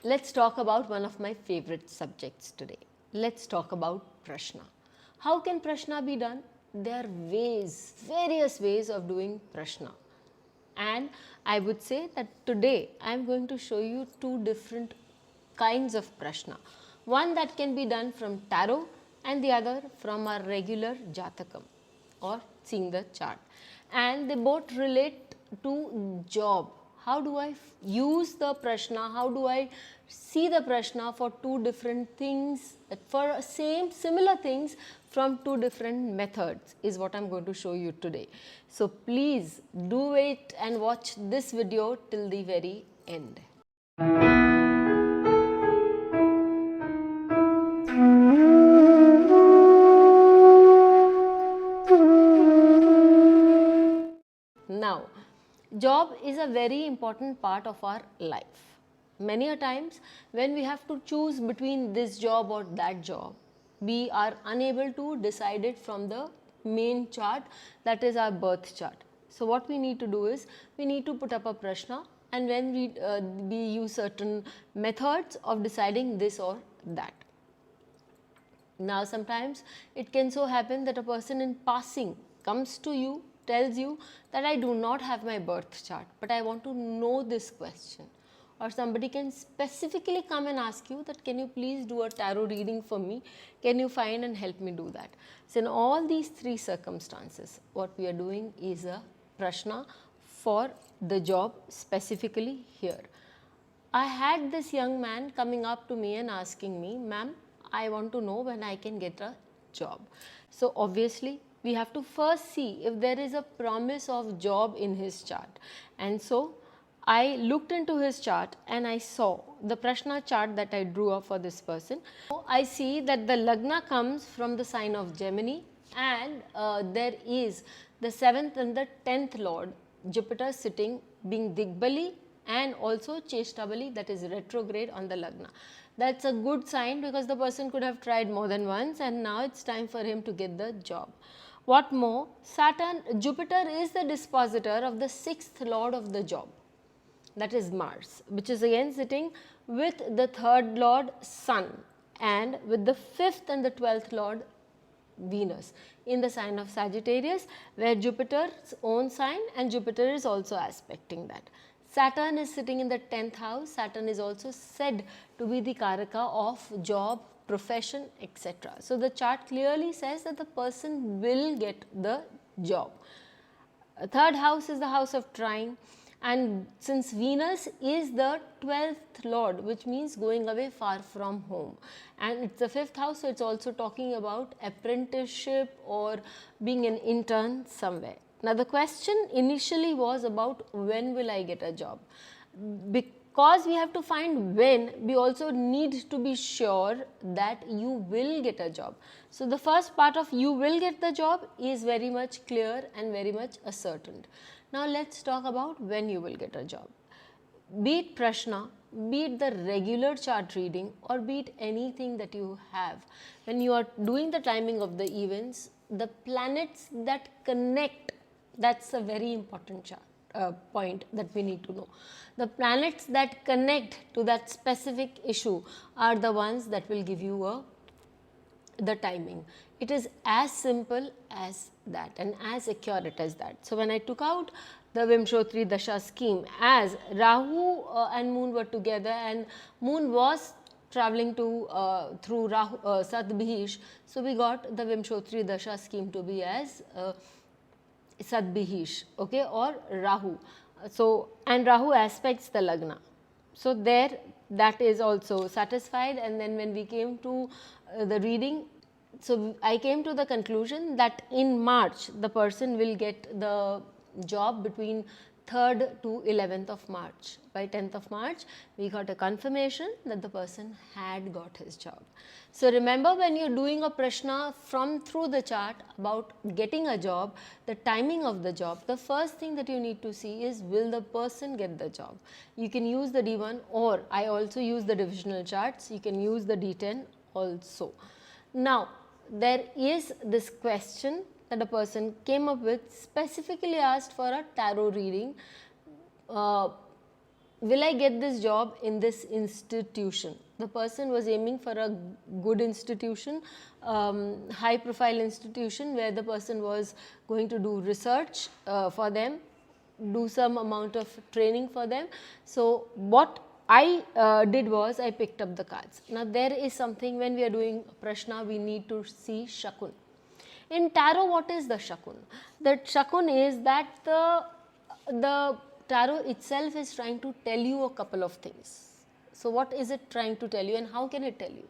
Let's talk about one of my favorite subjects today. Let's talk about Prashna. How can Prashna be done? There are ways, various ways of doing Prashna. And I would say that today I am going to show you two different kinds of Prashna. One that can be done from tarot and the other from our regular Jatakam or seeing the chart. And they both relate to job. How do I use the Prashna? How do I see the Prashna for two different things, for similar things from two different methods is what I am going to show you today. So please do wait and watch this video till the very end. Now, job is a very important part of our life. Many a times when we have to choose between this job or that job, we are unable to decide it from the main chart, that is our birth chart. So what we need to do is we need to put up a Prashna, and when we use certain methods of deciding this or that. Now sometimes it can so happen that a person in passing comes to you, tells you that I do not have my birth chart, but I want to know this question. Or somebody can specifically come and ask you that can you please do a tarot reading for me, can you find and help me do that. So in all these three circumstances, what we are doing is a Prashna for the job specifically here. I had this young man coming up to me and asking me, ma'am, I want to know when I can get a job. So obviously we have to first see if there is a promise of job in his chart. And so I looked into his chart and I saw the Prashna chart that I drew up for this person. I see that the Lagna comes from the sign of Gemini, and there is the 7th and the 10th Lord Jupiter sitting being Digbali and also Cheshtabali, that is retrograde on the Lagna. That's a good sign because the person could have tried more than once and now it's time for him to get the job. What more, Jupiter is the dispositor of the 6th Lord of the job, that is Mars, which is again sitting with the 3rd Lord Sun and with the 5th and the 12th Lord Venus in the sign of Sagittarius, where Jupiter's own sign and Jupiter is also aspecting that. Saturn is sitting in the 10th house. Saturn is also said to be the Karaka of job, profession, etc. So the chart clearly says that the person will get the job. Third house is the house of trine, and since Venus is the 12th Lord, which means going away far from home, and it's the 5th house, so it's also talking about apprenticeship or being an intern somewhere. Now the question initially was about when will I get a job. Because we have to find when, we also need to be sure that you will get a job. So the first part of you will get the job is very much clear and very much ascertained. Now let's talk about when you will get a job. Be it Prashna, be it the regular chart reading, or be it anything that you have. When you are doing the timing of the events, the planets that connect, that's a very important chart. Point that we need to know. The planets that connect to that specific issue are the ones that will give you the timing. It is as simple as that and as accurate as that. So when I took out the Vimshotri Dasha scheme, as Rahu and Moon were together and Moon was traveling to through Rahu, Sadbhish, so we got the Vimshotri Dasha scheme to be as Sadbhish, okay, or Rahu. So and Rahu aspects the Lagna. So there that is also satisfied, and then when we came to the reading, so I came to the conclusion that in March the person will get the job between 3rd to 11th of March. By 10th of March, we got a confirmation that the person had got his job. So remember, when you're doing a Prashna from through the chart about getting a job, the timing of the job, the first thing that you need to see is will the person get the job. You can use the D1, or I also use the divisional charts, you can use the D10 also. Now there is this question that a person came up with, specifically asked for a tarot reading will I get this job in this institution? The person was aiming for a good institution, high profile institution, where the person was going to do research for them, do some amount of training for them. So what I did was I picked up the cards. Now there is something, when we are doing Prashna, we need to see Shakun. In tarot, what is the Shakun? The Shakun is that the tarot itself is trying to tell you a couple of things. So what is it trying to tell you, and how can it tell you?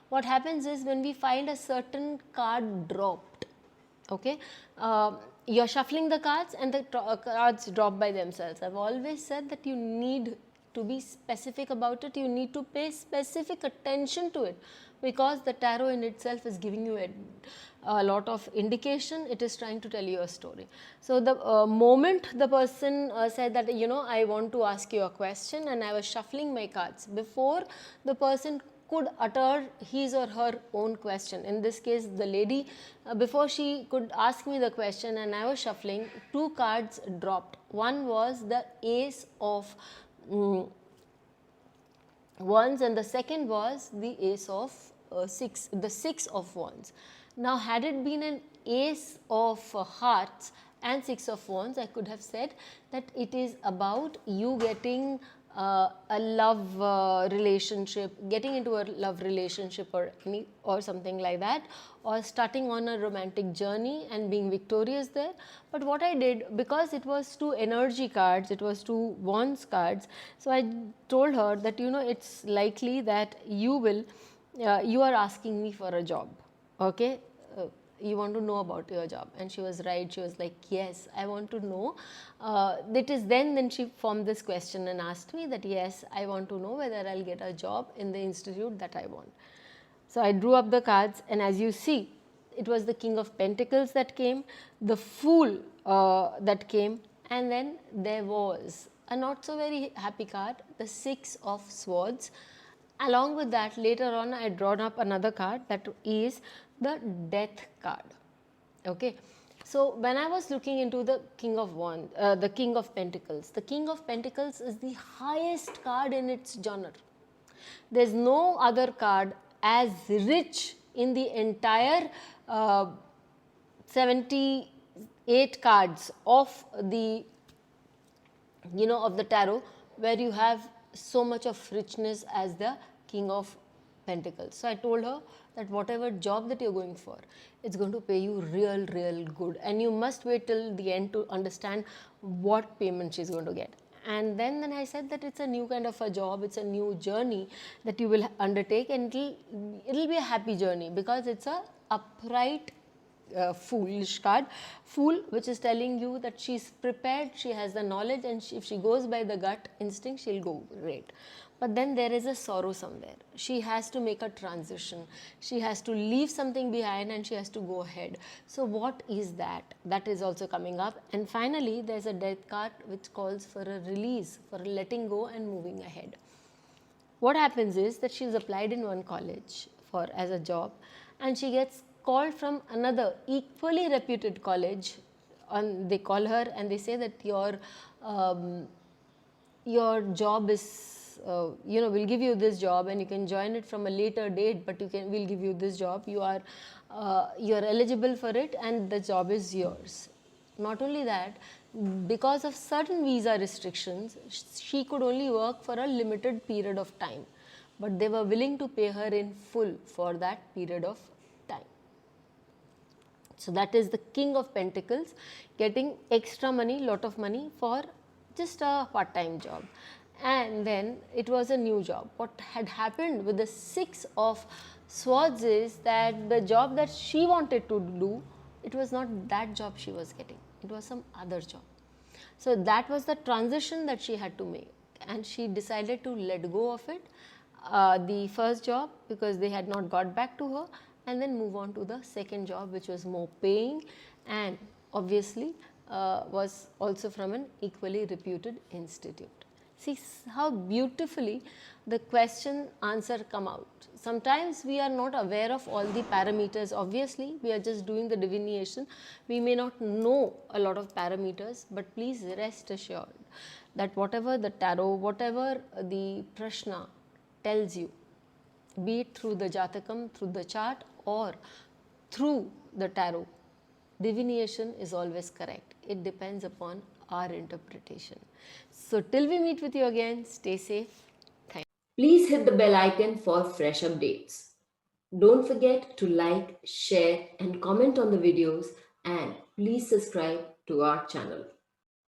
What happens is, when we find a certain card dropped, okay, you're shuffling the cards and the cards drop by themselves. I've always said that you need to be specific about it, you need to pay specific attention to it, because the tarot in itself is giving you a lot of indication, it is trying to tell you a story. So the moment the person said that, you know, I want to ask you a question, and I was shuffling my cards, before the person could utter his or her own question, in this case the lady, before she could ask me the question and I was shuffling, two cards dropped. One was the Ace of Wands, and the second was the Ace of the Six of Wands. Now had it been an Ace of Hearts and Six of Wands, I could have said that it is about you getting a love relationship, getting into a love relationship or something like that, or starting on a romantic journey and being victorious there. But what I did, because it was two energy cards, it was two wands cards, so I told her that, you know, it's likely that you will you are asking me for a job, okay, you want to know about your job. And she was right, she was like, yes, I want to know. It is then she formed this question and asked me that, yes, I want to know whether I'll get a job in the institute that I want. So I drew up the cards, and as you see, it was the King of Pentacles that came, the Fool that came, and then there was a not so very happy card, the Six of Swords. Along with that, later on I had drawn up another card, that is the Death card. Okay. So when I was looking into the King of Pentacles, the King of Pentacles is the highest card in its genre. There is no other card as rich in the entire 78 cards of the, you know, of the tarot, where you have so much of richness as the King of Pentacles. So I told her that whatever job that you're going for, it's going to pay you real good, and you must wait till the end to understand what payment she's going to get. And then I said that it's a new kind of a job, it's a new journey that you will undertake, and it'll be a happy journey, because it's a upright foolish card, Fool, which is telling you that she's prepared, she has the knowledge, and if she goes by the gut instinct, she'll go great. But then there is a sorrow somewhere. She has to make a transition. She has to leave something behind, and she has to go ahead. So what is that? That is also coming up. And finally, there's a Death card which calls for a release, for letting go and moving ahead. What happens is that she's applied in one college as a job, and she gets called from another equally reputed college, and they call her and they say that your job is, we'll give you this job and you can join it from a later date, but we'll give you this job, you're eligible for it, and the job is yours. Not only that, because of certain visa restrictions, she could only work for a limited period of time, but they were willing to pay her in full for that period of time. So that is the King of Pentacles getting extra money, lot of money for just a part-time job. And then it was a new job. What had happened with the Six of Swords is that the job that she wanted to do, it was not that job she was getting. It was some other job. So that was the transition that she had to make, and she decided to let go of it, the first job, because they had not got back to her, and then move on to the second job, which was more paying, and obviously was also from an equally reputed institute. See how beautifully the question answer come out. Sometimes we are not aware of all the parameters. Obviously, we are just doing the divination. We may not know a lot of parameters, but please rest assured that whatever the tarot, whatever the Prashna tells you, be it through the Jatakam, through the chart, or through the tarot, divination is always correct. It depends upon our interpretation. So, till we meet with you again, stay safe. Thank you. Please hit the bell icon for fresh updates. Don't forget to like, share, and comment on the videos, and please subscribe to our channel.